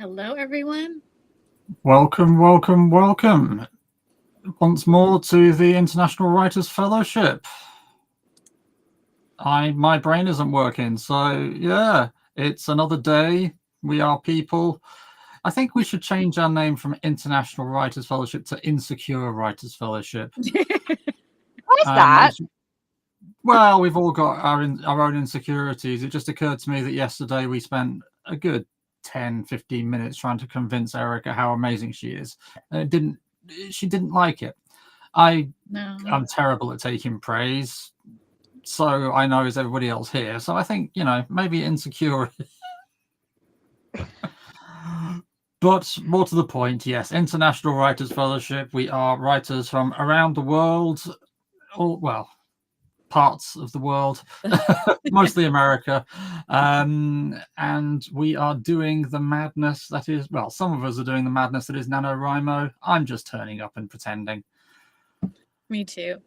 Hello, everyone. Welcome, welcome, welcome once more to the International Writers Fellowship. My brain isn't working, so yeah, it's another day. We are people. I think we should change our name from International Writers Fellowship to Insecure Writers Fellowship. What is that? Well, we've all got our own insecurities. It just occurred to me that yesterday we spent a good 10-15 minutes trying to convince Erica how amazing she is. And she didn't like it. I'm terrible at taking praise, so I know as everybody else here. So I think, maybe insecure. But more to the point, yes, International Writers Fellowship. We are writers from around the world, parts of the world, mostly America, and we are doing the madness that is, some of us are doing the madness that is NaNoWriMo. I'm just turning up and pretending. Me too.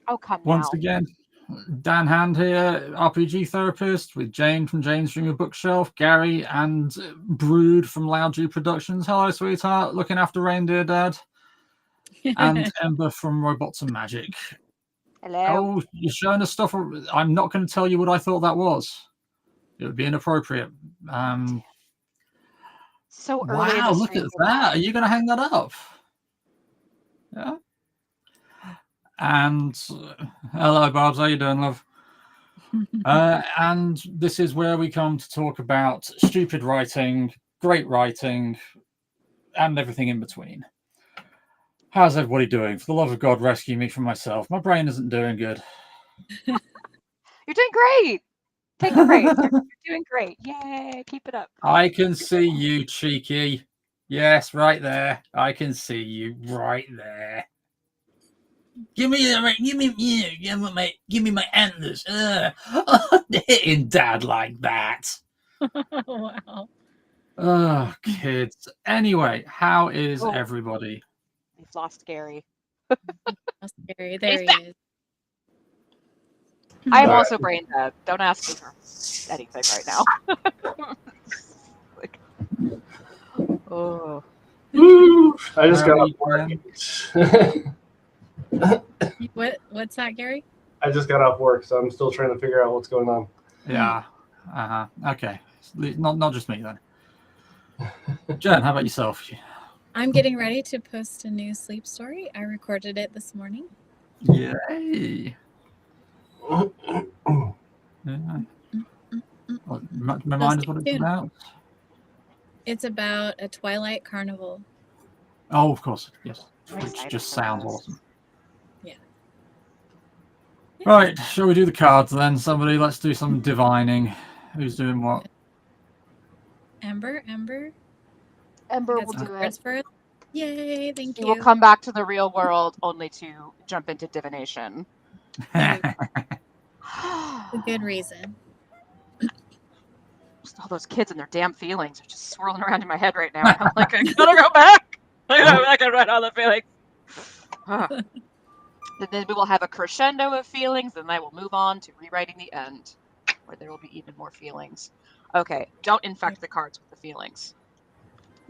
Oh, come Once now. again, Dan Hand here, RPG therapist, with Jane from Jane's Streamer Bookshelf, Gary and Brood from Loud G Productions. Hello, sweetheart. Looking after Reindeer Dad. And Ember from Robots and Magic. Hello. Oh, you're showing us stuff. I'm not going to tell you what I thought that was. It would be inappropriate. So early. Wow, look at that. Are you going to hang that up? Yeah. And hello, Barbs. How you doing, love? And this is where we come to talk about stupid writing, great writing, and everything in between. How's everybody doing? For the love of God, rescue me from myself. My brain isn't doing good. You're doing great. Take a break. You're doing great. Yay. Keep it up. I can see you, cheeky. Yes, right there. I can see you right there. Give me my antlers. Hitting Dad like that. Wow. Oh, kids. Anyway, how is everybody? We've lost Gary. That's scary. There he is. I am also brain dead. Don't ask me for anything right now. Oh. Woo! I just got off work. What's that, Gary? I just got off work, so I'm still trying to figure out what's going on. Yeah. Okay. Not just me then. Jen, how about yourself? I'm getting ready to post a new sleep story. I recorded it this morning. Yay. Yeah. Remind us what it's about. It's about a Twilight carnival. Oh, of course, yes. I'm Which excited just for sounds this. awesome. Yeah. Right, shall we do the cards then? Somebody, let's do some divining. Who's doing what? Ember will do it. for us. Yay, thank She you. will come back to the real world only to jump into divination. A good reason. Just all those kids and their damn feelings are just swirling around in my head right now. I'm like, I gotta go back. I gotta go back and write all the feelings. And then we will have a crescendo of feelings, and I will move on to rewriting the end, where there will be even more feelings. Okay, don't infect the cards with the feelings.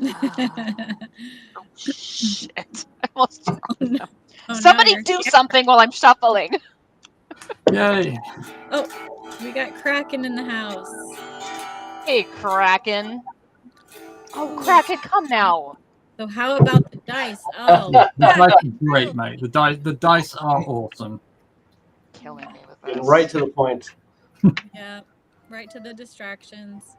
Oh shit! I almost Somebody do something while I'm shuffling. Yay! Oh, we got Kraken in the house. Hey, Kraken! Oh, Kraken, come now! So how about the dice? Oh, The dice are great, mate. The dice are awesome. Killing me with Getting this. right to the point. yeah, right to the distractions.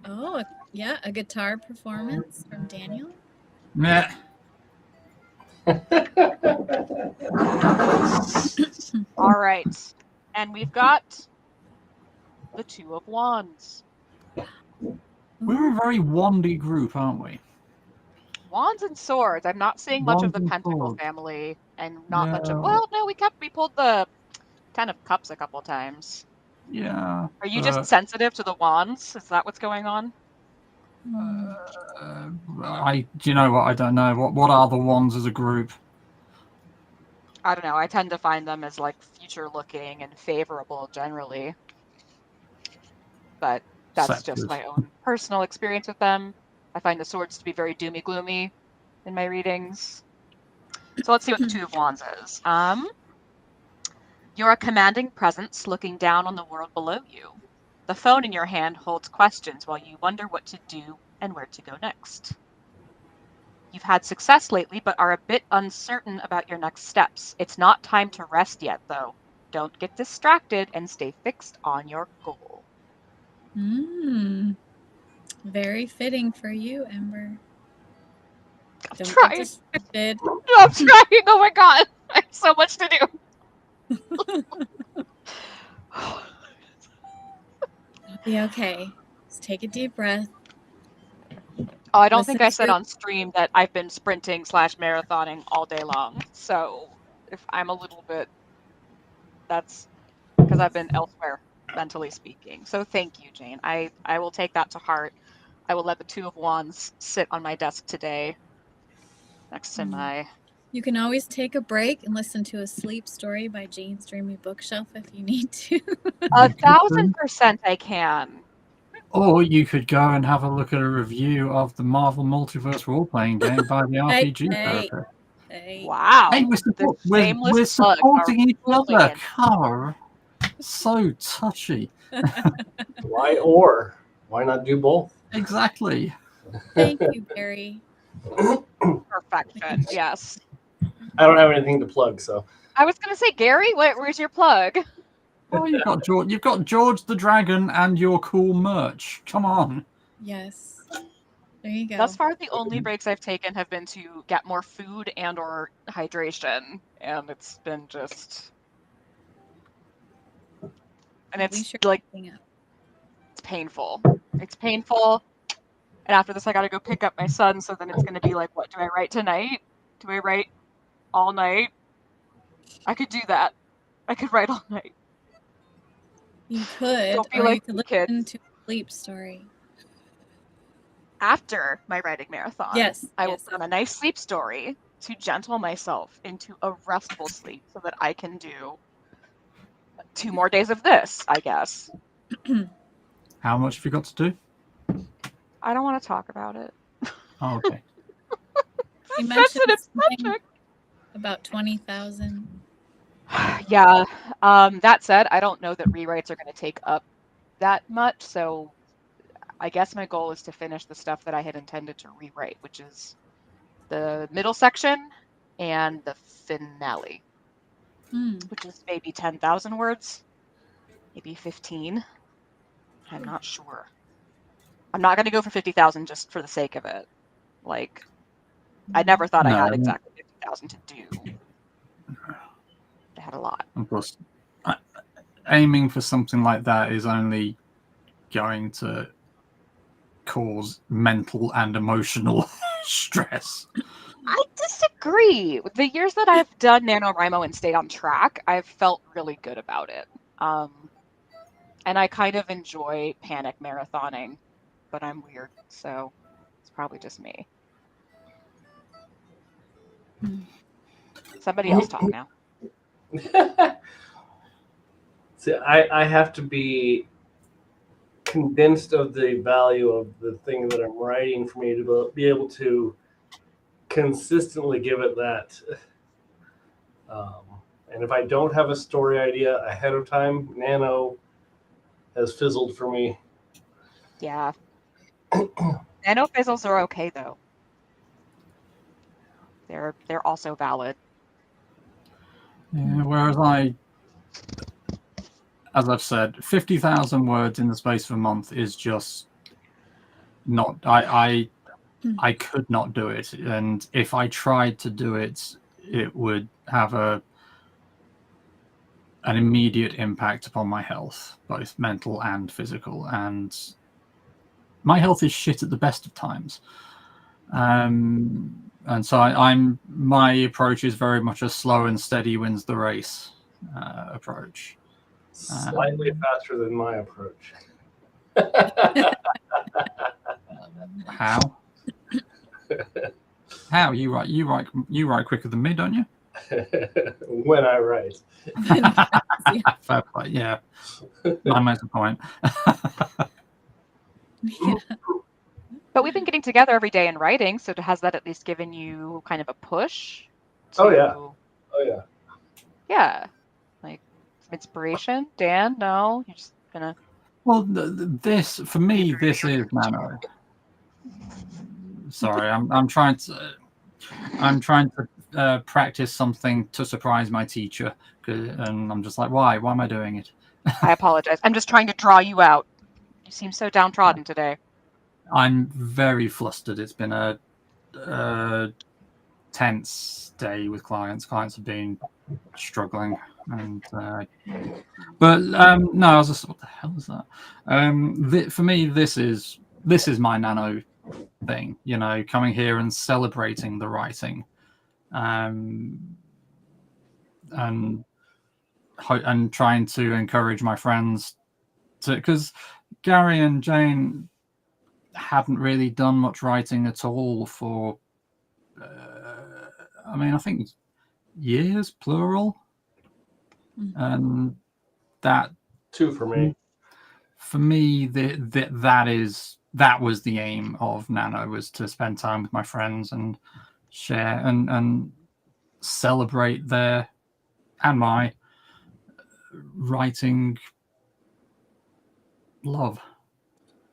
Oh, yeah, a guitar performance from Daniel. Yeah. All right, and we've got the Two of Wands. We're a very wandy group, aren't we? Wands and swords. I'm not seeing much of Wands the and Pentacle swords. family, and not much of. Yeah. Well, no, we pulled the Ten of Cups a couple times. Yeah. Are you just sensitive to the wands? Is that what's going on? Do you know what? I don't know. What are the wands as a group? I don't know. I tend to find them as like future looking and favorable generally. But that's just Scepters. my own personal experience with them. I find the swords to be very doomy gloomy in my readings. So let's see what the Two of Wands is. You're a commanding presence looking down on the world below you. The phone in your hand holds questions while you wonder what to do and where to go next. You've had success lately, but are a bit uncertain about your next steps. It's not time to rest yet, though. Don't get distracted and stay fixed on your goal. Very fitting for you, Ember. Don't trying. get distracted. I'm trying. Oh my god. I have so much to do. It'll be okay. Just take a deep breath. Oh, I don't Listen think I said to- on stream that I've been sprinting / marathoning all day long. So if I'm a little bit, that's because I've been elsewhere, mentally speaking. So thank you, Jane. I will take that to heart. I will let the Two of Wands sit on my desk today next to my... You can always take a break and listen to a sleep story by Jane's Dreamy Bookshelf if you need to. 1,000% I can. Or you could go and have a look at a review of the Marvel Multiverse role-playing game by the RPG therapist. Hey. Wow. Hey, we're supporting each other. Car. So touchy. Why not do both? Exactly. Thank you, Barry. Perfection. Yes. I don't have anything to plug, so. I was gonna say, Gary, where's your plug? Oh, you've got George the Dragon and your cool merch. Come on. Yes. There you go. Thus far, the only breaks I've taken have been to get more food and or hydration, and it's been just... And At least it's you're like, keeping up. it's painful. It's painful. And after this, I gotta go pick up my son, so then it's gonna be like, what do I write tonight? Do I write all night? I could do that. I could write all night. You could, Don't be or you like could me, listen kids. to a sleep story. After my writing marathon, Yes. I will put on a nice sleep story to gentle myself into a restful sleep so that I can do 2 more days of this, I guess. How much have you got to do? I don't want to talk about it. Oh, okay. You mentioned Sensitive something subject. about 20,000. Yeah. That said, I don't know that rewrites are going to take up that much, so I guess my goal is to finish the stuff that I had intended to rewrite, which is the middle section and the finale, which is maybe 10,000 words, maybe 15. I'm not sure. I'm not going to go for 50,000 just for the sake of it. Like, I never thought I had exactly 50,000 to do. I had a lot. Of course, aiming for something like that is only going to cause mental and emotional stress. I disagree. The years that I've done NaNoWriMo and stayed on track, I've felt really good about it. And I kind of enjoy panic marathoning, but I'm weird, so it's probably just me. Somebody else talk now. See, I have to be convinced of the value of the thing that I'm writing for me to be able to consistently give it that. And if I don't have a story idea ahead of time, Nano has fizzled for me. Yeah. Nano fizzles are okay though. They're also valid. Yeah, whereas as I've said, 50,000 words in the space of a month is just not. I could not do it, and if I tried to do it, it would have an immediate impact upon my health, both mental and physical. And my health is shit at the best of times. And so my approach is very much a slow and steady wins the race approach. Slightly faster than my approach. How? How you write quicker than me, don't you? when I write. Fair play, yeah. That makes a point. Yeah. But we've been getting together every day and writing, so has that at least given you kind of a push to, Oh, yeah. Oh yeah. yeah, like some inspiration? Dan, no? You're just gonna... Well, this for me, this is Nano. Sorry, I'm trying to practice something to surprise my teacher, and I'm just like, why am I doing it? I apologize. I'm just trying to draw you out. You seem so downtrodden today. I'm very flustered. It's been a tense day with clients. Clients have been struggling, and but no, I was just, what the hell is that? For me, this is my Nano thing. You know, coming here and celebrating the writing, and trying to encourage my friends to, because Gary and Jane hadn't really done much writing at all for I mean, I think years, plural. And that 2 for me. For me, that was the aim of Nano, was to spend time with my friends and share and celebrate their and my writing love.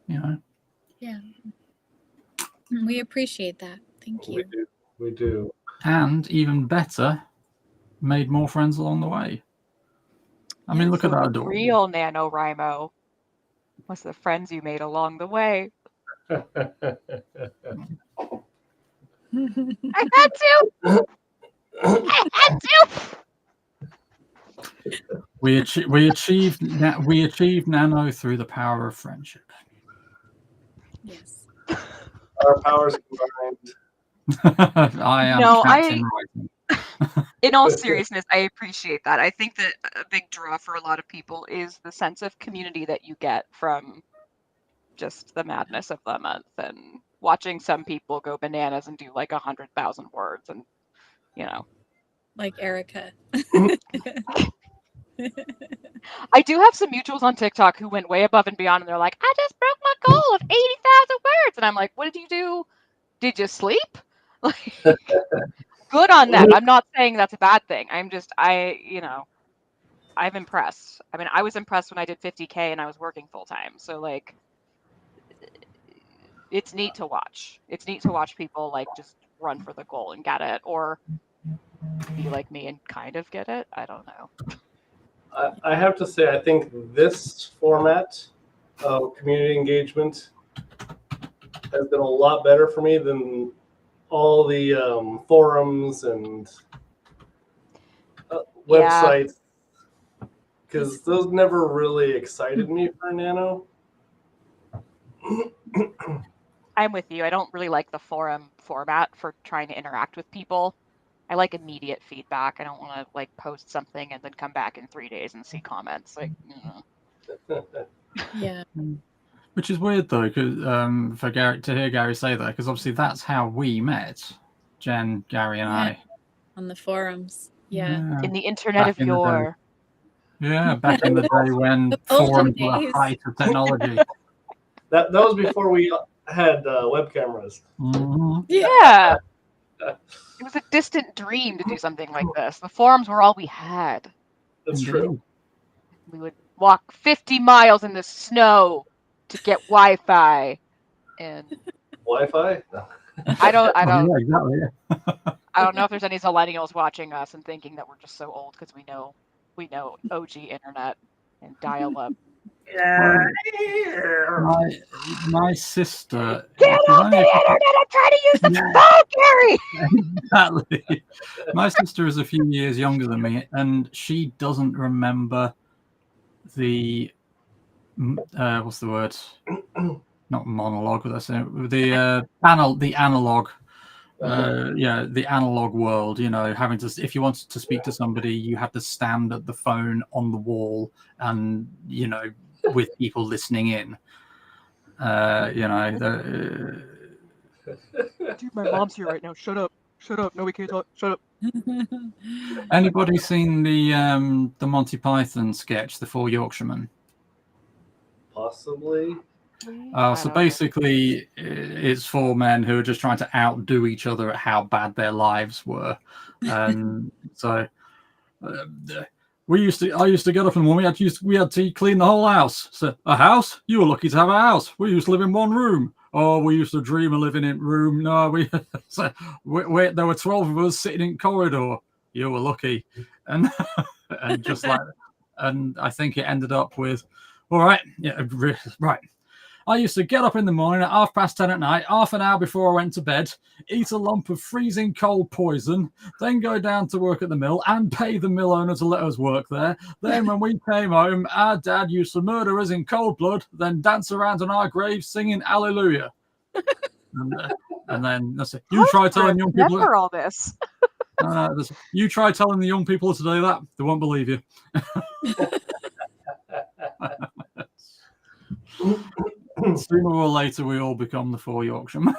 You know. Yeah. We appreciate that. Thank you. We do. And even better, made more friends along the way. I mean, look at that door. Real NaNoWriMo was the friends you made along the way. I had to. I had to. We achieved Nano through the power of friendship. Yes. Our powers combined. I am Captain Writing. In all seriousness, I appreciate that. I think that a big draw for a lot of people is the sense of community that you get from just the madness of the month and watching some people go bananas and do like 100,000 words, and you know, like Erica. I do have some mutuals on TikTok who went way above and beyond, and they're like, I just broke my goal of 80,000 words. And I'm like, what did you do? Did you sleep? Like, good on them. I'm not saying that's a bad thing. I'm impressed. I mean, I was impressed when I did 50K and I was working full time. So like, it's neat to watch. It's neat to watch people like just run for the goal and get it, or be like me and kind of get it. I don't know. I have to say, I think this format of community engagement has been a lot better for me than all the forums and websites, because those never really excited me for Nano. I'm with you. I don't really like the forum format for trying to interact with people. I like immediate feedback. I don't want to like post something and then come back in 3 days and see comments. Like, Yeah. Which is weird though, because for Gary to hear Gary say that, because obviously that's how we met, Jen, Gary, and I. On the forums. Yeah. In the internet of yore. Yeah, back in the day when forums were the height of technology. That was before we had web cameras. Mm-hmm. Yeah. It was a distant dream to do something like this. The forums were all we had. That's true. We would walk 50 miles in the snow to get Wi-Fi. And Wi-Fi? I don't Yeah, exactly. Yeah. I don't know if there's any millennials watching us and thinking that we're just so old because we know OG internet and dial-up. Yeah. My sister. Get off the internet! I'm trying to use the phone, Gary! Exactly. My sister is a few years younger than me, and she doesn't remember the what's the word? Not monologue, but that's it. The analog. The analog world, having to, if you wanted to speak to somebody, you had to stand at the phone on the wall and, with people listening in. Dude, my mom's here right now. Shut up. Shut up. No, we can't talk. Shut up. Anybody seen the Monty Python sketch, The Four Yorkshiremen? Possibly. So basically, it's four men who are just trying to outdo each other at how bad their lives were, and so I used to get up in the morning. We had to clean the whole house. So a house? You were lucky to have a house. We used to live in one room. Oh, we used to dream of living in room. No, there were 12 of us sitting in corridor. You were lucky, and and just like, and I think it ended up with, all right, yeah, right. I used to get up in the morning at 10:30 at night, half an hour before I went to bed, eat a lump of freezing cold poison, then go down to work at the mill and pay the mill owner to let us work there. Then when we came home, our dad used to murder us in cold blood, then dance around on our graves singing Hallelujah. And then that's it. You try telling young people for all this. You try telling the young people today that they won't believe you. Sooner or later, we all become the Four Yorkshiremen.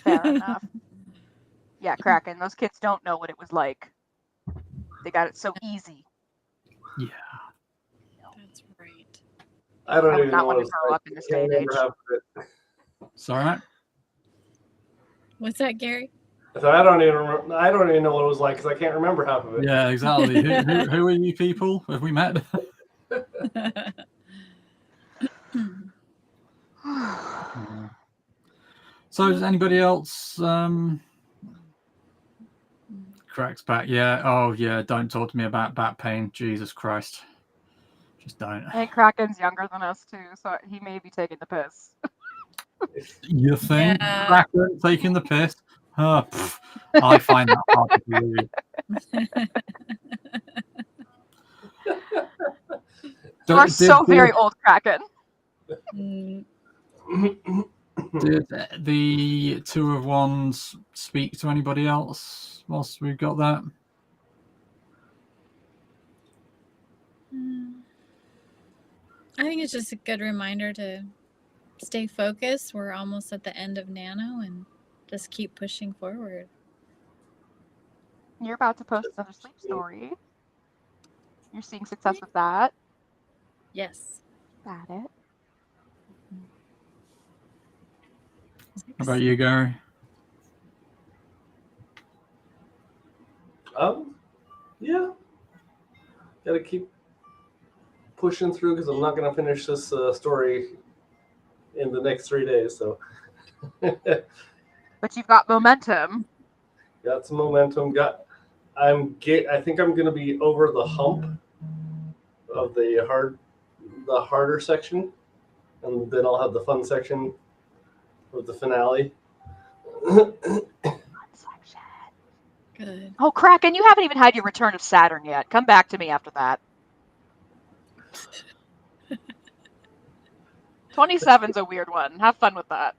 Fair enough. Yeah, Kraken. Those kids don't know what it was like. They got it so easy. Yeah, That's right. I don't I would even not know want what to it's grow like. up in this I day and can't age. remember half of it. sorry, mate. What's that, Gary? So I don't even know what it was like because I can't remember half of it. Yeah, exactly. Who are you people? Have we met? So does anybody else cracks back? Yeah. Oh yeah, don't talk to me about back pain. Jesus Christ. Just don't. And Kraken's younger than us too, so he may be taking the piss. You think Yeah. Kraken taking the piss? I find that hard to believe. You are so very old, Kraken. Did the Two of Wands speak to anybody else whilst we've got that? I think it's just a good reminder to stay focused. We're almost at the end of Nano and just keep pushing forward. You're about to post another sleep story. You're seeing success with that. Yes. Got it. How about you, Gary? Yeah. Gotta keep pushing through because I'm not gonna finish this story in the next 3 days. So. But you've got momentum. Got some momentum. I think I'm gonna be over the hump of the harder section, and then I'll have the fun section with the finale. Good. Oh, Kraken, you haven't even had your return of Saturn yet. Come back to me after that. 27's a weird one. Have fun with that.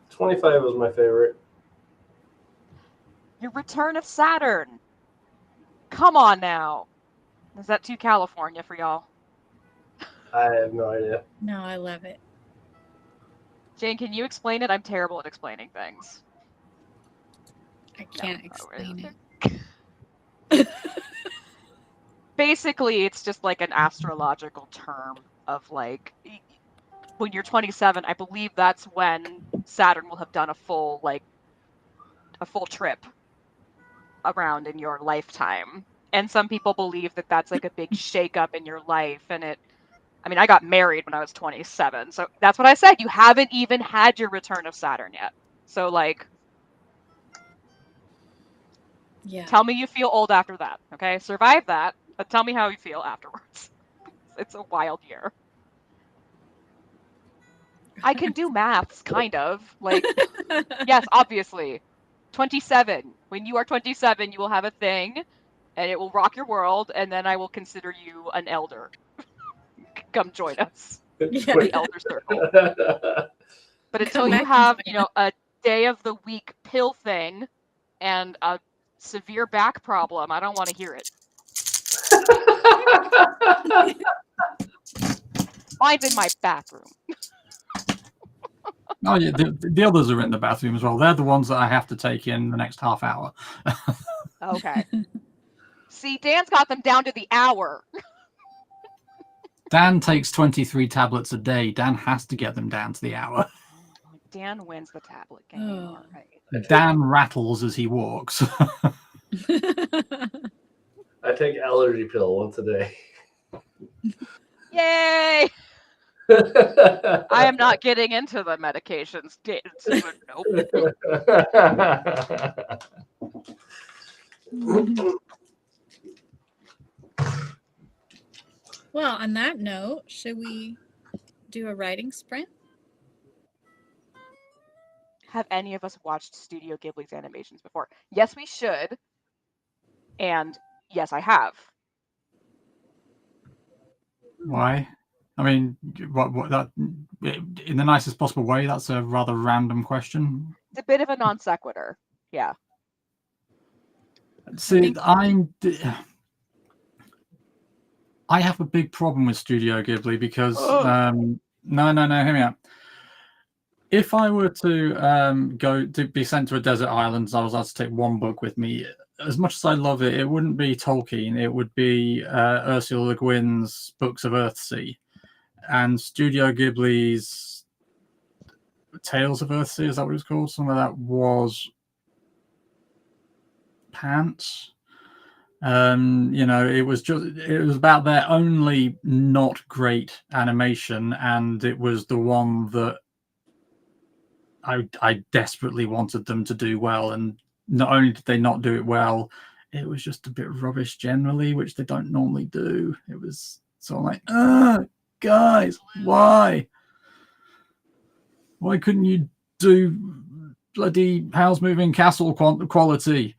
25 was my favorite. Your return of Saturn. Come on now. Is that too California for y'all? I have no idea. No, I love it. Jane, can you explain it? I'm terrible at explaining things. I can't explain it. Basically, it's just like an astrological term of like when you're 27, I believe that's when Saturn will have done a full trip around in your lifetime. And some people believe that that's like a big shakeup in your life. And I got married when I was 27. So that's what I said. You haven't even had your return of Saturn yet. So yeah. Tell me you feel old after that. Okay. Survive that. But tell me how you feel afterwards. It's a wild year. I can do maths, kind of. Yes, obviously. 27. When you are 27, you will have a thing, and it will rock your world, and then I will consider you an elder. Come join us. Yeah. The elder circle. But until you have, a day of the week pill thing and a severe back problem, I don't want to hear it. Mine's in my bathroom. Oh yeah, the others are in the bathroom as well. They're the ones that I have to take in the next half hour. Okay. See, Dan's got them down to the hour. Dan takes 23 tablets a day. Dan has to get them down to the hour. Dan wins the tablet game. Oh. All right. Dan rattles as he walks. I take allergy pill once a day. Yay! I am not getting into the medications. Nope. Well, on that note, should we do a writing sprint? Have any of us watched Studio Ghibli's animations before? Yes, we should. And yes, I have. Why? I mean, what that in the nicest possible way? That's a rather random question. It's a bit of a non sequitur. Yeah. See, I have a big problem with Studio Ghibli because no, hear me out. If I were to go to be sent to a desert island, I was allowed to take one book with me. As much as I love it, it wouldn't be Tolkien. It would be Ursula Le Guin's Books of Earthsea, and Studio Ghibli's Tales of Earthsea. Is that what it was called? Some of that was Pants. It was about their only not great animation, and it was the one that I desperately wanted them to do well, and not only did they not do it well, it was just a bit rubbish generally, which they don't normally do. It was sort of like, guys, why couldn't you do bloody Howl's Moving Castle quality?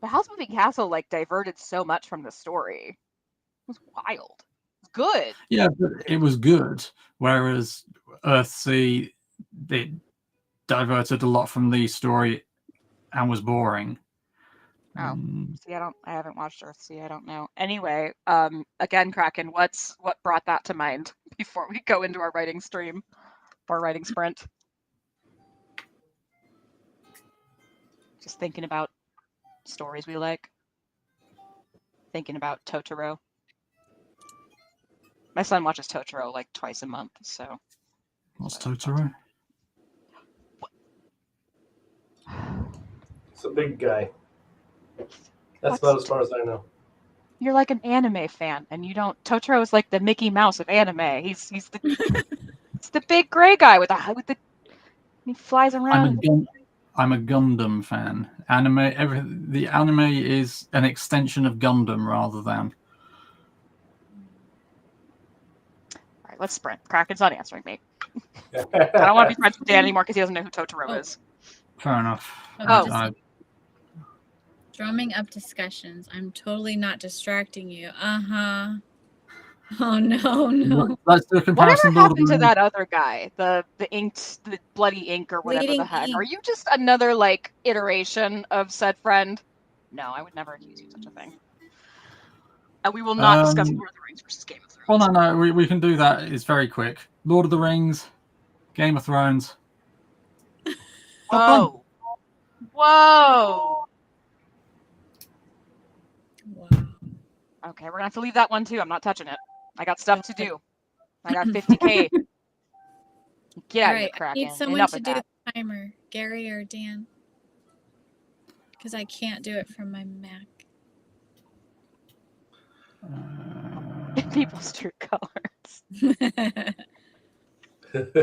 The Howl's Moving Castle diverted so much from the story. It was wild. It was good. Yeah, but it was good. Whereas Earthsea, it diverted a lot from the story and was boring. See, I haven't watched Earthsea. I don't know. Anyway, again, Kraken, what brought that to mind before we go into our writing stream, our writing sprint? Just thinking about stories we like. Thinking about Totoro. My son watches Totoro twice a month, so. What's Totoro? It's a big guy. That's about as far as I know. You're like an anime fan, and you don't. Totoro is like the Mickey Mouse of anime. He's the it's the big gray guy with the. He flies around. I'm a Gundam fan. The anime is an extension of Gundam rather than. All right, let's sprint. Kraken's not answering me. I don't want to be friends with Dan anymore because he doesn't know who Totoro is. Fair enough. Drumming up discussions. I'm totally not distracting you. Oh no. Let's do a comparison. Whatever happened to that other guy? The bloody ink or whatever Bleeding the heck. ink. Are you just another iteration of said friend? No, I would never accuse you of such a thing. And we will not discuss Lord of the Rings versus Game of Thrones. Well, no, we can do that. It's very quick. Lord of the Rings, Game of Thrones. Whoa. Wow. Okay, we're gonna have to leave that one too. I'm not touching it. I got stuff to do. I got 50K. Get out of here, Kraken. I need someone Enough to of do that. the timer, Gary or Dan, because I can't do it from my Mac. People's true colors.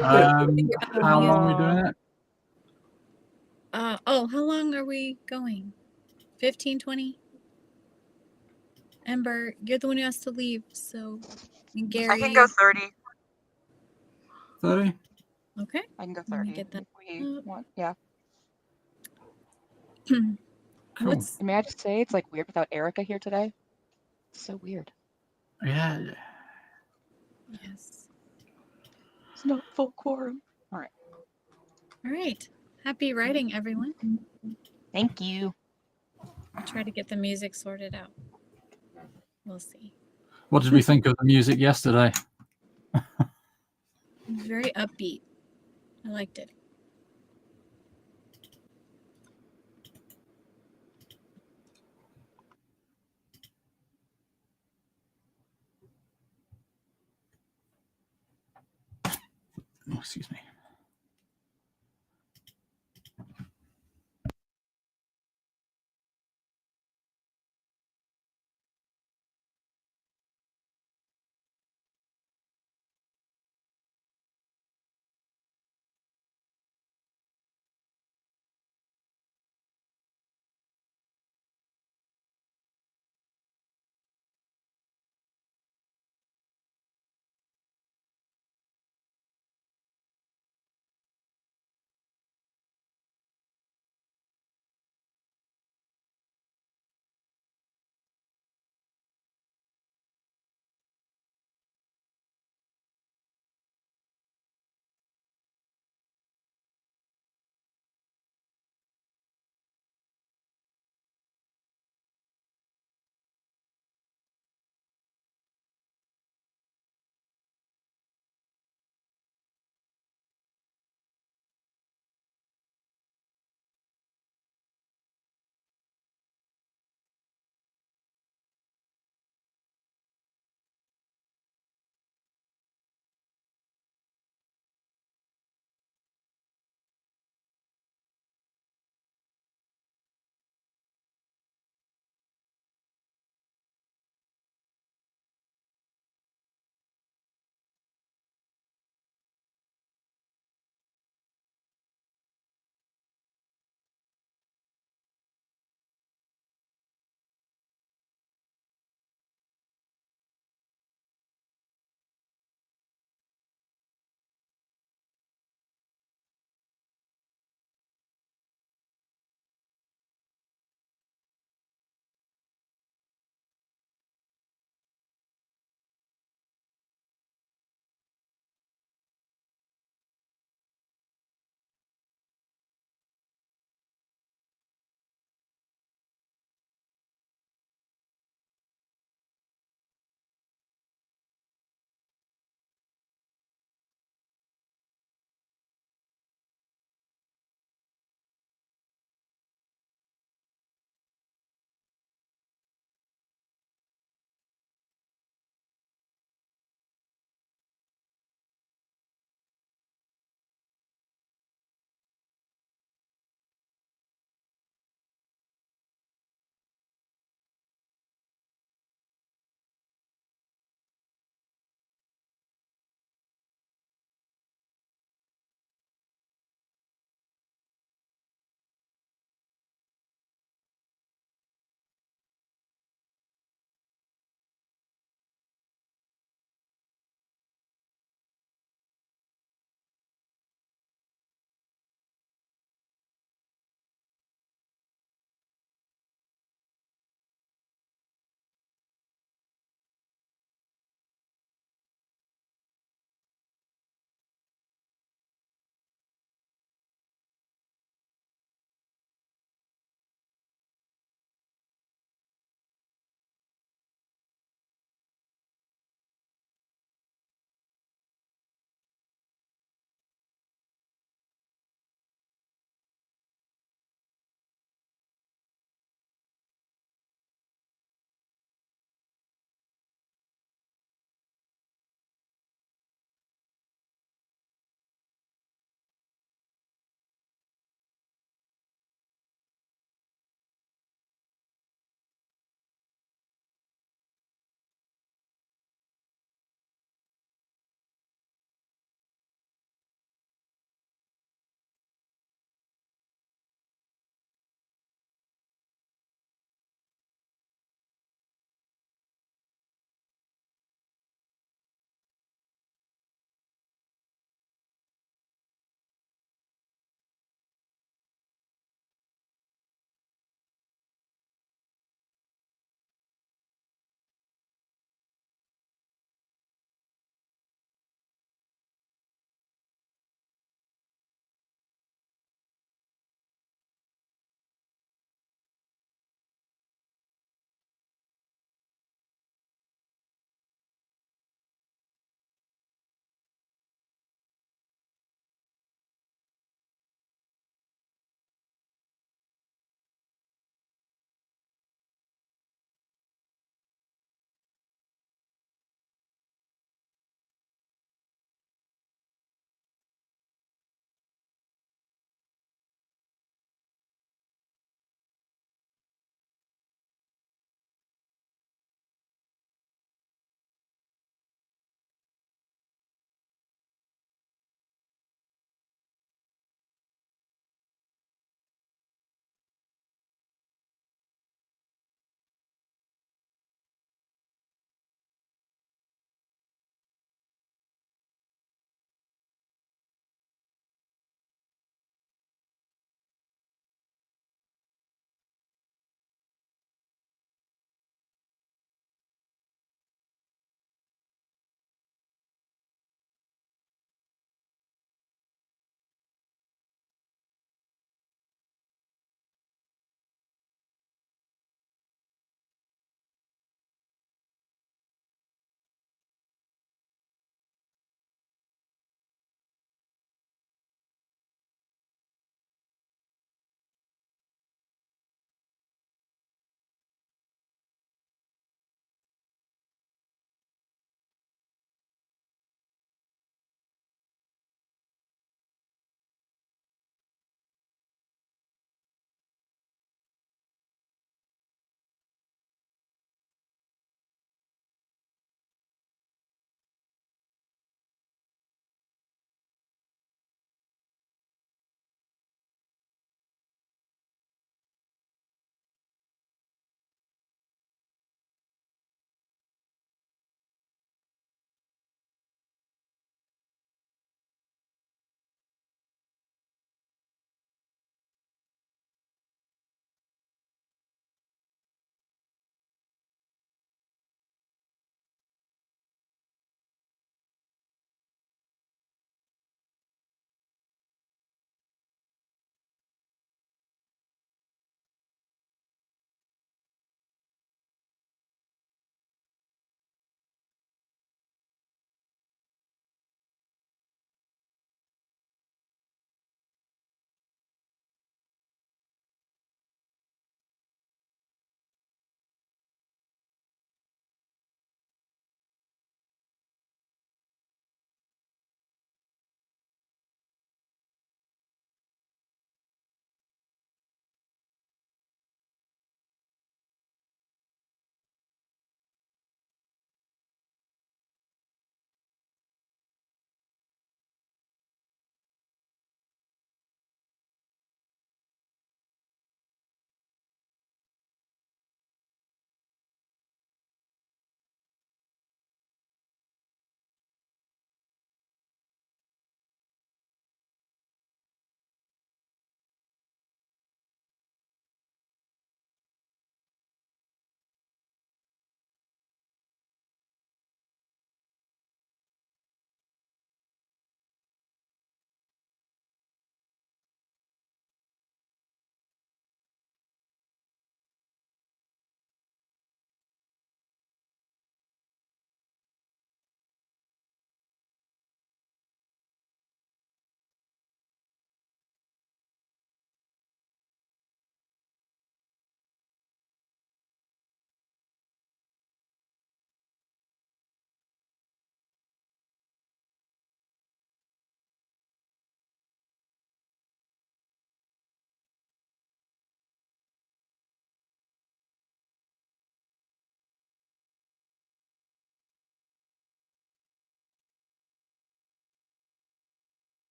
How long are we doing it? How long are we going? 15, 20? Ember, you're the one who has to leave, so and Gary. I can go 30. 30? Okay. I can go Let me 30. get that If we want, yeah. Cool. May I just say it's weird without Erica here today? It's so weird. Yeah. Yes. It's not full quorum. All right. Happy writing, everyone. Thank you. I'll try to get the music sorted out. We'll see. What did we think of the music yesterday? Very upbeat. I liked it. Oh, excuse me.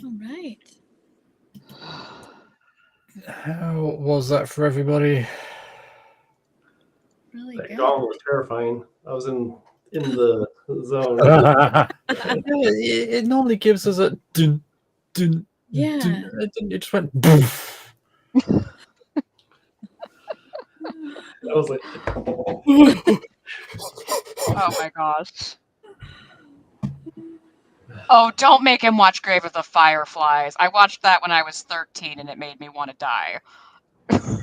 All right. How was that for everybody? Really That good. gong was terrifying. I was in the zone. It normally gives us a dun, dun, Yeah. dun. It just went boof. I was like, Oh my gosh. Oh, don't make him watch Grave of the Fireflies. I watched that when I was 13 and it made me want to die. Oh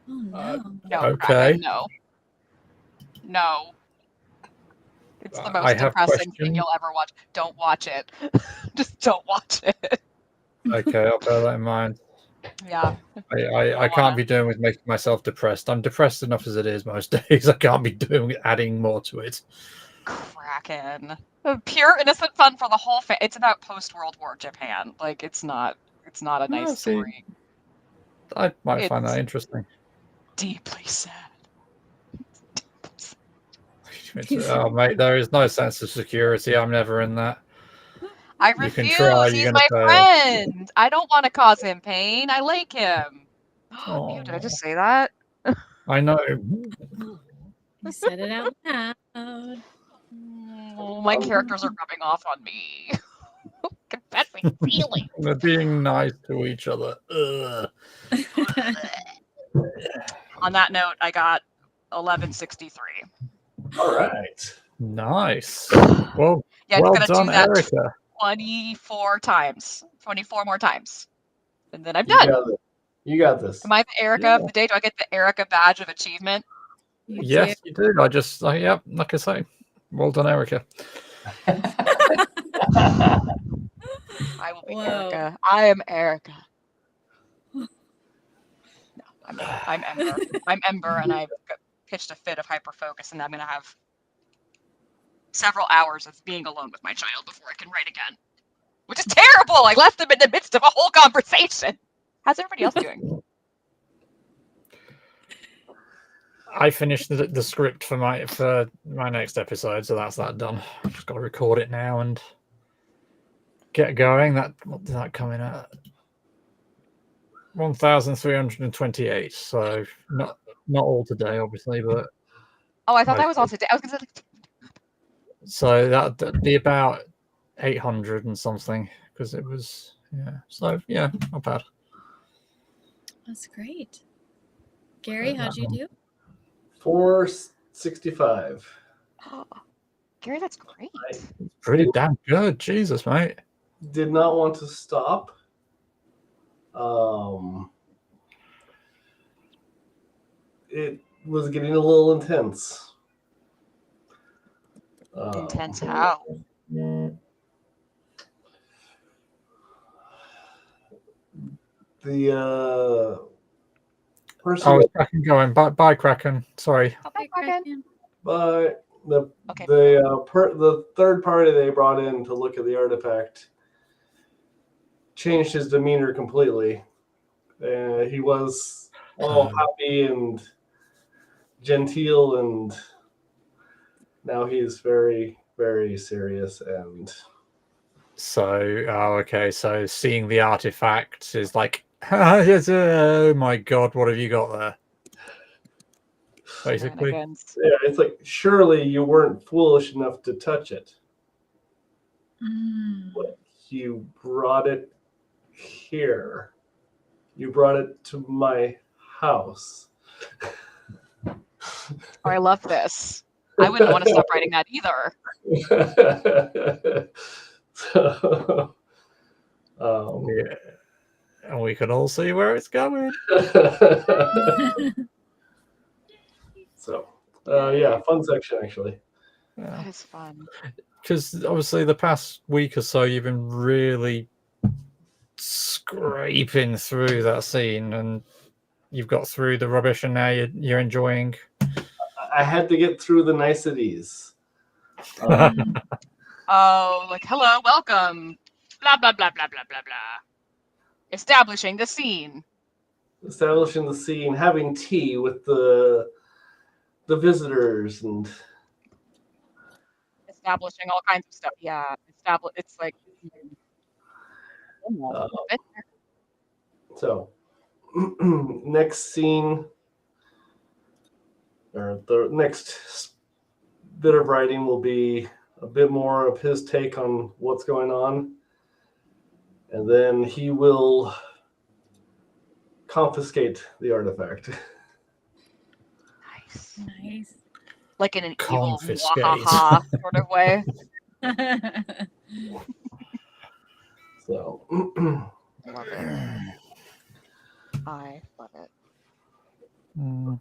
no. No, Okay. Kraken, no. No. It's the I most have depressing thing questions. you'll ever watch. Don't watch it. Just don't watch it. Okay, I'll bear that in mind. Yeah. I can't be doing with making myself depressed. I'm depressed enough as it is most days. I can't be doing adding more to it. Kraken. Pure innocent fun for the whole It's about post-World War Japan. Like, it's not a nice see, story. I might find that It's interesting. deeply sad. Oh, mate, there is no sense of security. I'm never in that. I You can refuse. try, He's you're my gonna fail. friend. I don't want to cause him pain. I like him. Ew, did I just say that? I know. You said it out loud. Oh, my characters are rubbing off on me. Confessing feelings. We're being nice to each other. Ugh. On that note, I got 1163. all right. Nice. Well, Yeah, well just gonna done, do that Erica. 24 times. 24 more times. And then I'm You done. got it. You got this. Am I the Erica of the day? Do I get the Erica badge of achievement? You Yes, you did. Yep, like I say, well done, Erica. I will be Whoa. Erica. I am Erica. No, I'm Ember. I'm Ember, and I've pitched a fit of hyperfocus, and I'm going to have several hours of being alone with my child before I can write again. Which is terrible! I left them in the midst of a whole conversation! How's everybody else doing? I finished the script for my next episode, so that's that done. I've just got to record it now and get going. What did that come in at? 1,328. So not all today, obviously, but Oh, I thought that was all today. I was going to say, so that'd be about 800 and something because it was So yeah, not bad. That's great. Gary, how'd you do? 465. oh, Gary, that's great. Pretty damn good. Jesus, mate. Did not want to stop. It was getting a little intense. Intense how? The person, Oh, it's Kraken going. Bye, Kraken. Sorry. Oh, Hi, Kraken. Kraken. but Okay. the third party they brought in to look at the artifact changed his demeanor completely. He was all happy and genteel, and now he's very, very serious. And So, okay. So seeing the artifact is like, oh my God, what have you got there? Basically. Shenanigans. yeah, it's like, surely you weren't foolish enough to touch it. Like, you brought it here. You brought it to my house. Oh, I love this. I wouldn't want to stop writing that either. So, Yeah. And we can all see where it's going. So, yeah, fun section actually. Yeah. That is fun. Because obviously the past week or so you've been really scraping through that scene, and you've got through the rubbish, and now you're enjoying. I had to get through the niceties. Oh, like, hello, welcome. Blah, blah, blah, blah, blah, blah, blah. Establishing the scene. Establishing the scene, having tea with the visitors, and Establishing all kinds of stuff. Yeah. It's like, So, next scene, or the next bit of writing will be a bit more of his take on what's going on. And then he will confiscate the artifact. Nice. Like in an evil Confiscate. mwahaha sort of way. So, Love it. I love it. Do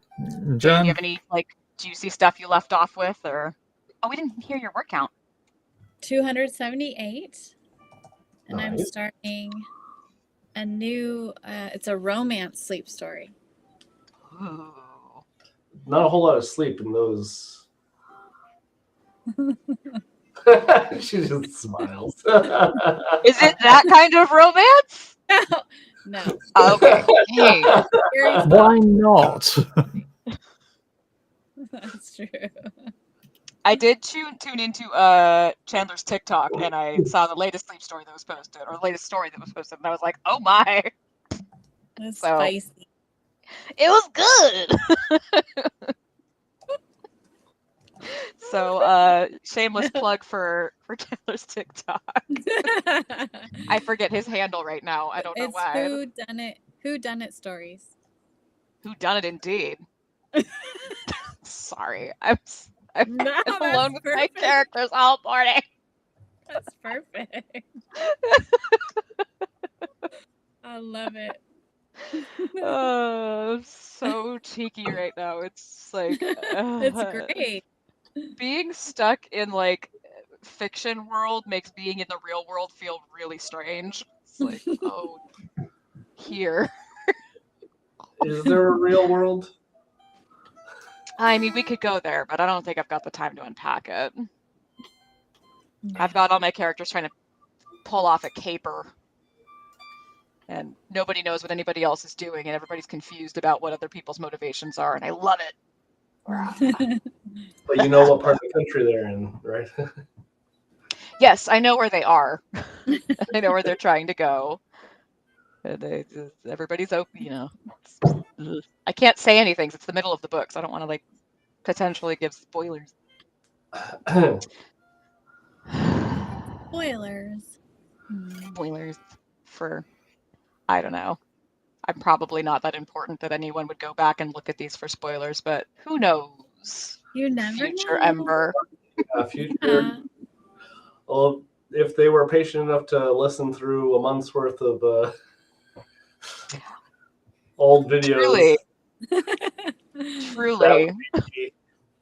Jen? you have any like juicy stuff you left off with, or we didn't hear your word count. 278, and I'm Nice. starting a new. It's a romance sleep story. Ooh. not a whole lot of sleep in those. She just smiles. Is it that kind of romance? No. Okay. Hey. Why not? That's true. I did tune into Chandler's TikTok, and I saw the latest sleep story that was posted, or the latest story that was posted, and I was like, oh my. That's So- spicy. It was good. So shameless plug for Chandler's TikTok. I forget his handle right now. I don't know It's why. Who done it stories. Who done it indeed? Sorry. I'm No, alone that's with my perfect. characters all morning. That's perfect. I love it. Oh, I'm so cheeky right now. It's like It's great. being stuck in like fiction world makes being in the real world feel really strange. It's like, oh, here. Is there a real world? I mean, we could go there, but I don't think I've got the time to unpack it. I've got all my characters trying to pull off a caper, and nobody knows what anybody else is doing, and everybody's confused about what other people's motivations are, and I love it. But you know what part of the country they're in, right? Yes, I know where they are. I know where they're trying to go. Everybody's open, you know. I can't say anything 'cause it's the middle of the book, so I don't want to like potentially give spoilers. Spoilers. Spoilers for, I don't know. I'm probably not that important that anyone would go back and look at these for spoilers, but who knows? You never Future know. Ember. Future. Yeah. Well, if they were patient enough to listen through a month's worth of old videos, Truly.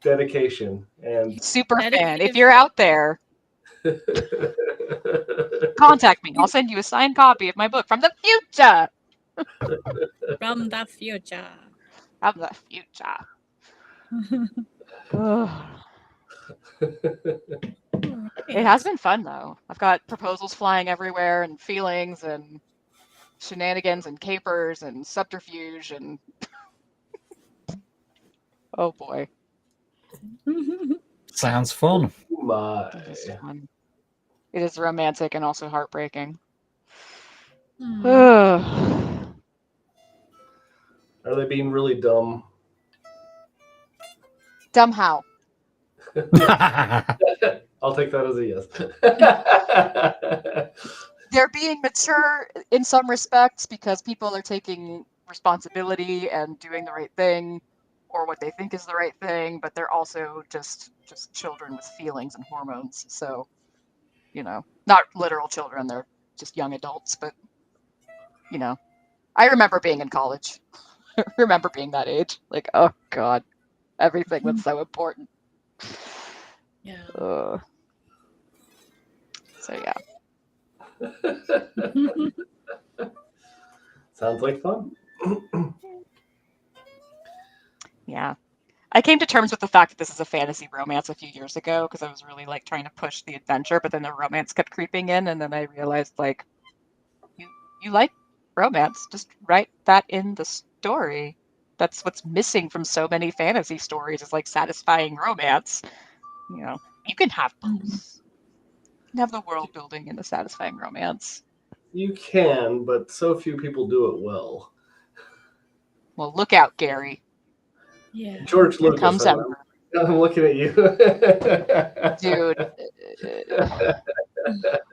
dedication and Super fan. Dedicated If you're out there, contact me. I'll send you a signed copy of my book from the future. From the future. From the future. Ugh. It has been fun though. I've got proposals flying everywhere and feelings and shenanigans and capers and subterfuge and oh boy. Sounds fun. my. It is fun. It is romantic and also heartbreaking. Hmm. Are they being really dumb? Dumb how? I'll take that as a yes. They're being mature in some respects because people are taking responsibility and doing the right thing or what they think is the right thing, but they're also just children with feelings and hormones. So, you know, not literal children, they're just young adults, but you know, I remember being in college. I remember being that age. Like, oh God, everything was so important. Yeah. So yeah. Sounds like fun. Yeah. I came to terms with the fact that this is a fantasy romance a few years ago because I was really like trying to push the adventure, but then the romance kept creeping in, and then I realized like you like romance, just write that in the story. That's what's missing from so many fantasy stories is like satisfying romance. You know, you can have both. You can have the world building and the satisfying romance. You can, but so few people do it well. Well, look out, Gary. Yeah. George Here Lucas, comes I'm looking at you. dude.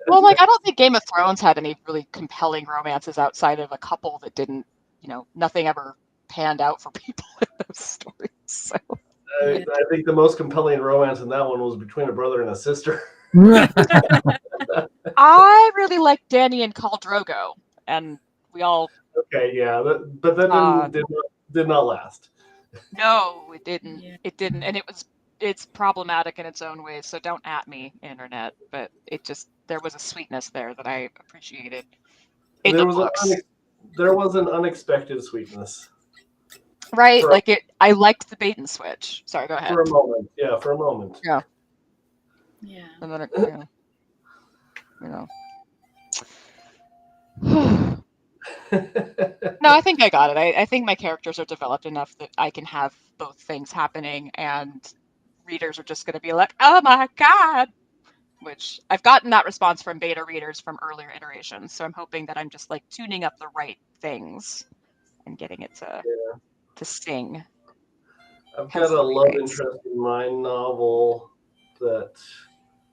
Well, like, I don't think Game of Thrones had any really compelling romances outside of a couple that didn't, nothing ever panned out for people in those stories. So. I think the most compelling romance in that one was between a brother and a sister. I really liked Dany and Khal Drogo, and we all. Okay, yeah, but that did not last. No, it didn't. Yeah. It didn't, and it's problematic in its own ways. So don't at me, internet. But there was a sweetness there that I appreciated in the books. There was an unexpected sweetness. Right, I liked the bait and switch. Sorry, go ahead. For a moment, yeah, for a moment. Yeah. Yeah. And then No, I think I got it. I think my characters are developed enough that I can have both things happening, and readers are just going to be like, "Oh my god!" Which I've gotten that response from beta readers from earlier iterations. So I'm hoping that I'm just like tuning up the right things and getting it to sting. I've got a love interest in my novel that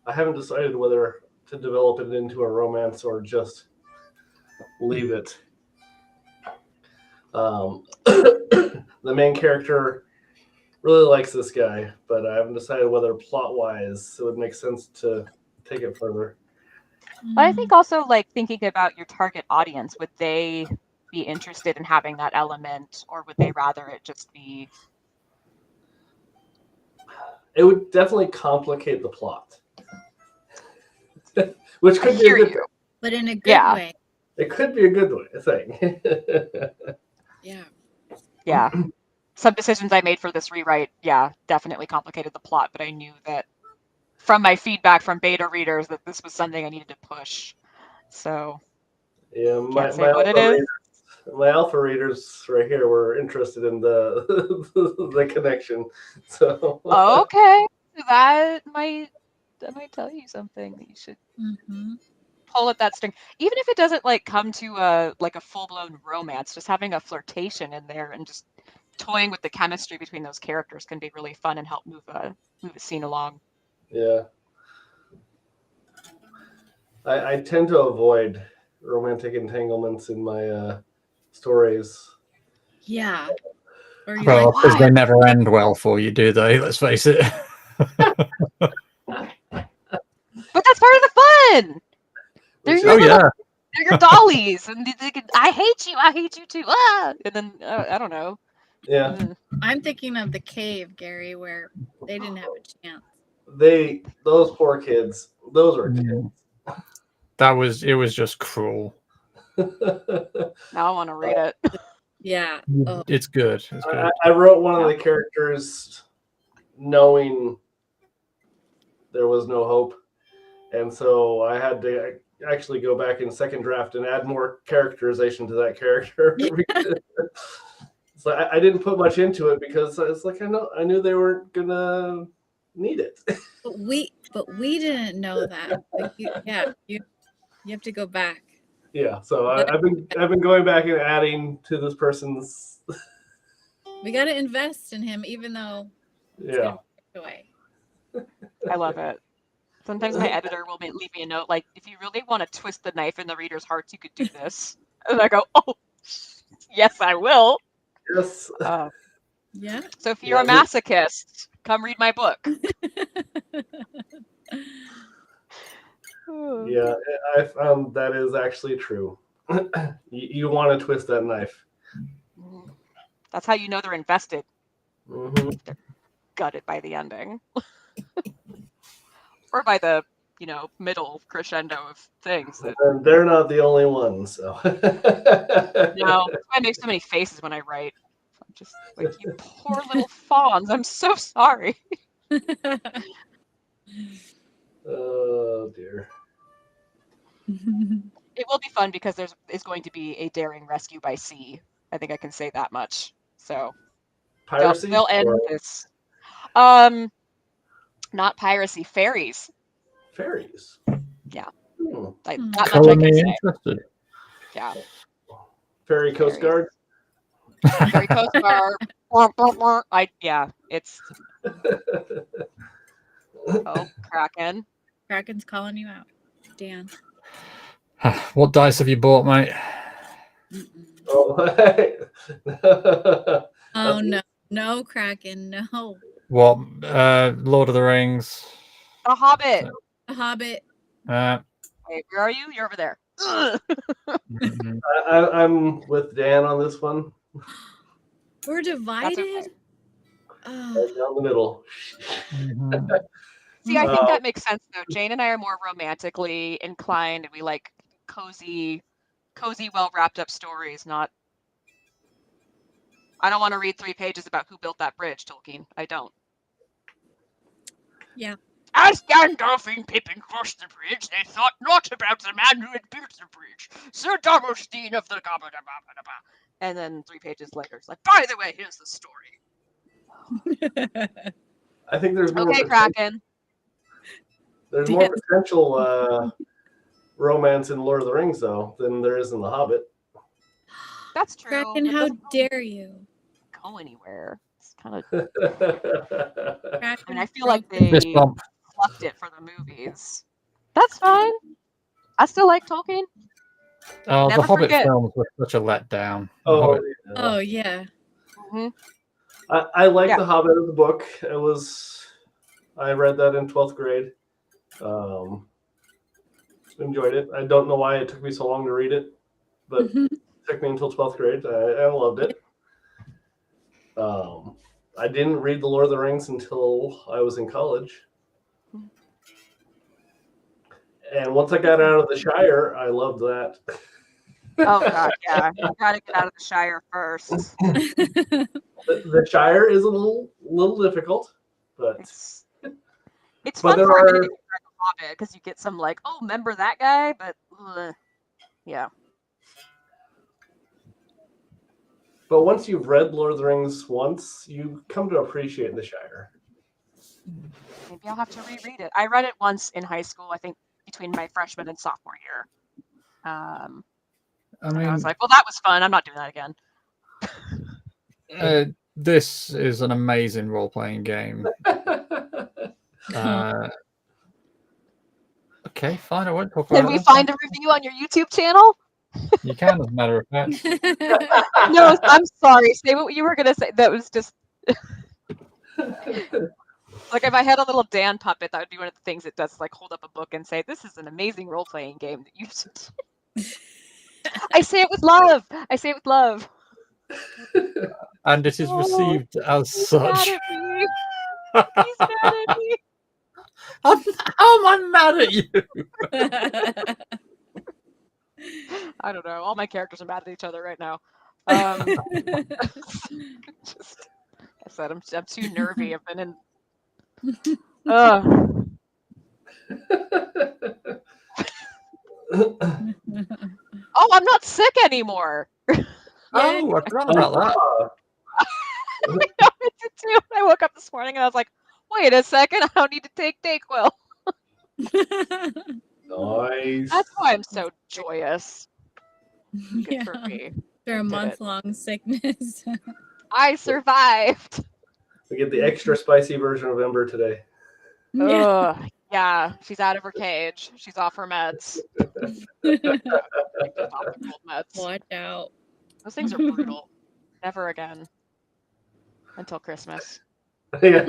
I haven't decided whether to develop it into a romance or just leave it. The main character really likes this guy, but I haven't decided whether plot-wise it would make sense to take it further. But I think also, like, thinking about your target audience, would they be interested in having that element, or would they rather it just be? It would definitely complicate the plot, which could be a good thing. But in a good way. It could be a good thing. Yeah. Yeah. Some decisions I made for this rewrite, definitely complicated the plot, but I knew that from my feedback from beta readers that this was something I needed to push. So yeah, can't say what it is. My alpha readers right here were interested in the connection. So okay, that might tell you something that you should pull at that string, even if it doesn't like come to a full-blown romance. Just having a flirtation in there and just toying with the chemistry between those characters can be really fun and help move a scene along. Yeah, I tend to avoid romantic entanglements in my stories. Yeah. Well, because they never end well for you, do they? Let's face it. But that's part of the fun. They're they're your dollies, and they can, I hate you too. And then I don't know. Yeah. I'm thinking of the cave, Gary, where they didn't have a chance. Those poor kids. Those were kids. It was just cruel. Now I want to read it. Yeah. It's good. It's good. I wrote one of the characters knowing there was no hope. And so I had to actually go back in second draft and add more characterization to that character. So I didn't put much into it because it's like I knew they weren't gonna need it. But we didn't know that. Like you have to go back. Yeah, so I've been going back and adding to this person's. We got to invest in him, even though. Away. I love it. Sometimes my editor will leave me a note like, if you really want to twist the knife in the reader's hearts, you could do this. And I go, oh, yes, I will. Yes. Yeah. So if you're a masochist, come read my book. Yeah, I found that is actually true. You want to twist that knife. That's how you know they're invested. Mm-hmm. They're gutted by the ending. Or by the, middle crescendo of things. And they're not the only ones. So. No, I make so many faces when I write. I'm just like, you poor little fawns. I'm so sorry. Oh, dear. It will be fun because there's going to be a daring rescue by sea. I think I can say that much. So piracy? They'll end this. Not piracy, fairies. Fairies. Yeah. Not much I can say. Interested. Yeah. Fairy Coast Guard. Very Coast Guard. It's Kraken. Kraken's calling you out, Dan. What dice have you bought, mate? Oh no, no Kraken, no. What? Lord of the Rings. The Hobbit. The Hobbit. Wait, where are you? You're over there. I'm with Dan on this one. We're divided. Okay. Right down the middle. See, I think that makes sense though. Jane and I are more romantically inclined, and we like cozy, well wrapped up stories. Not. I don't want to read 3 pages about who built that bridge, Tolkien. I don't. Yeah. As Gandalf and Pippin crossed the bridge, they thought not about the man who had built the bridge, Sir Doublestein of the Gobba. And then 3 pages later, it's like, by the way, here's the story. I think there's more. Okay, Kraken. There's more potential romance in Lord of the Rings, though, than there is in The Hobbit. That's true. Kraken, how dare you? Go anywhere. It's kind of. Kraken, I mean, I feel like they left it for the movies. That's fine. I still like Tolkien. Oh, Never the Hobbit forget. films were such a letdown. Oh yeah. Mm-hmm. I like The Hobbit of the book. I read that in 12th grade. Enjoyed it. I don't know why it took me so long to read it, but it took me until 12th grade. I loved it. I didn't read The Lord of the Rings until I was in college. And once I got out of the Shire, I loved that. Oh god, yeah. You gotta get out of the Shire first. The Shire is a little difficult, but it's fun for a minute if you're a Hobbit because you get some like, oh, remember that guy? But yeah. But once you've read Lord of the Rings once, you come to appreciate the Shire. Maybe I'll have to reread it. I read it once in high school, I think between my freshman and sophomore year. I was like, well, that was fun. I'm not doing that again. This is an amazing role-playing game. Okay, fine. I won't talk about it. Can we find a review on your YouTube channel? You can, as a matter of fact. No, I'm sorry. Say what you were going to say. That was just... Like, if I had a little Dan puppet, that would be one of the things it does, like, hold up a book and say, this is an amazing role-playing game that you should... I say it with love. I say it with love. And it is received as such. He's mad at me. How am I mad at you? I don't know. All my characters are mad at each other right now. Just, I said I'm too nervy. I've been in. Oh, I'm not sick anymore. Oh, I forgot about that. I woke up this morning and I was like, wait a second, I don't need to take Dayquil. Nice. That's why I'm so joyous. Good for me. After a month-long sickness. I survived. We get the extra spicy version of Ember today. Yeah, she's out of her cage. She's off her meds. Watch out. Those things are brutal. Never again. Until Christmas. Yeah.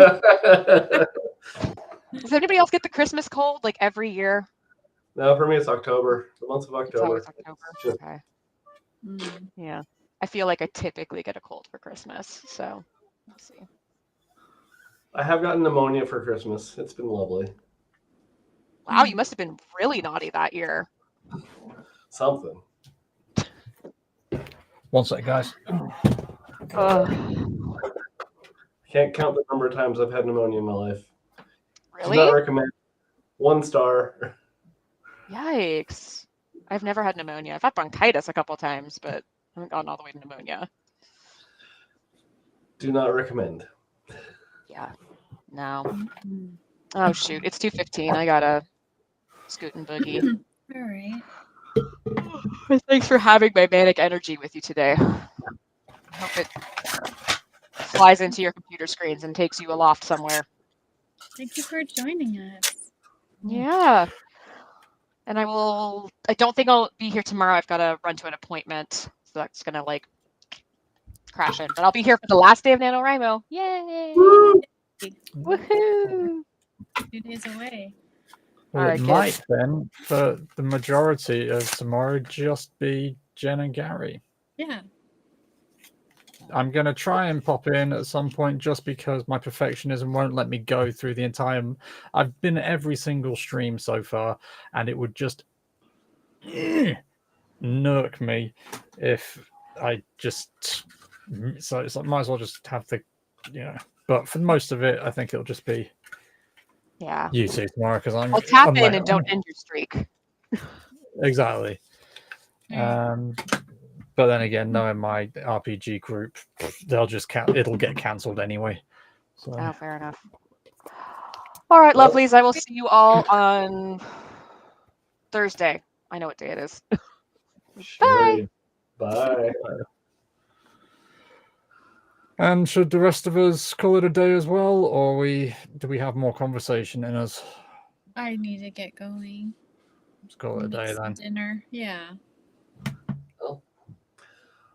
Does anybody else get the Christmas cold like every year? No, for me it's October. The month of October. It's October. Okay. Yeah. I feel like I typically get a cold for Christmas, so we'll see. I have gotten pneumonia for Christmas. It's been lovely. Wow, you must have been really naughty that year. Something. One sec, guys. Can't count the number of times I've had pneumonia in my life. Really? Do not recommend. 1 star. Yikes. I've never had pneumonia. I've had bronchitis a couple times, but I haven't gotten all the way to pneumonia. Do not recommend. Yeah. No. Oh, shoot. It's 2:15. I gotta scoot and boogie. All right. Thanks for having my manic energy with you today. I hope it flies into your computer screens and takes you aloft somewhere. Thank you for joining us. Yeah. And I don't think I'll be here tomorrow. I've got to run to an appointment. So that's going to like crash in. But I'll be here for the last day of NaNoWriMo. Yay! Woohoo! 2 days away. Well, All it right, might kids. then, but the majority of tomorrow just be Jen and Gary. Yeah. I'm going to try and pop in at some point just because my perfectionism won't let me go through the entire... I've been at every single stream so far, and it would just nurk me if I just... So it's like, might as well just have the... But for most of it, I think it'll just be you two tomorrow because I'm... Well, tap in and don't end your streak. Exactly. Right. But then again, knowing my RPG group, they'll just it'll get cancelled anyway. So. Oh, fair enough. All right, lovelies. I will see you all on Thursday. I know what day it is. Bye. Bye. And should the rest of us call it a day as well, or do we have more conversation in us? I need to get going. Let's call it a day then. Dinner. Yeah. Well,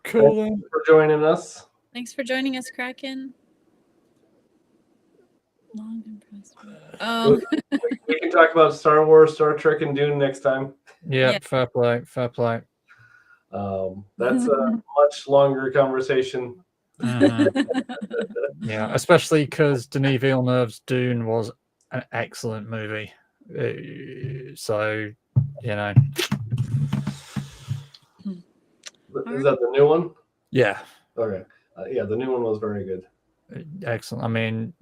cool. Thanks for joining us. Thanks for joining us, Kraken. Long and prosperous. Oh. We can talk about Star Wars, Star Trek, and Dune next time. Yeah, fair play. Fair play. That's a much longer conversation. Yeah, especially because Denis Villeneuve's Dune was an excellent movie. So, Is that the new one? Yeah. Okay. Yeah, the new one was very good. Excellent. I mean,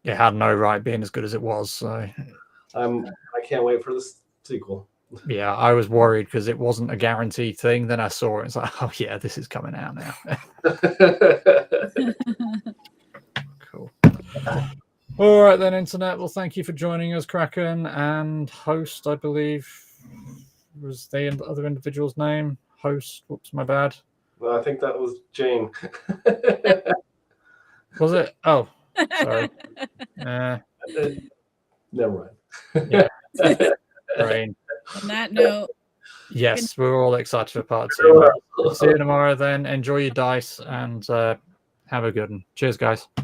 it had no right being as good as it was. So, I can't wait for this sequel. Yeah, I was worried because it wasn't a guaranteed thing. Then I saw it. It's like, oh yeah, this is coming out now. Cool. All right then, internet. Well, thank you for joining us, Kraken, and host. I believe was the other individual's name. Host. Whoops, my bad. Well, I think that was Jane. Was it? Oh, sorry. Never mind. Yeah. Brain. On that note. Yes, we're all excited for part 2. See you tomorrow then. Enjoy your dice and have a good one. Cheers, guys.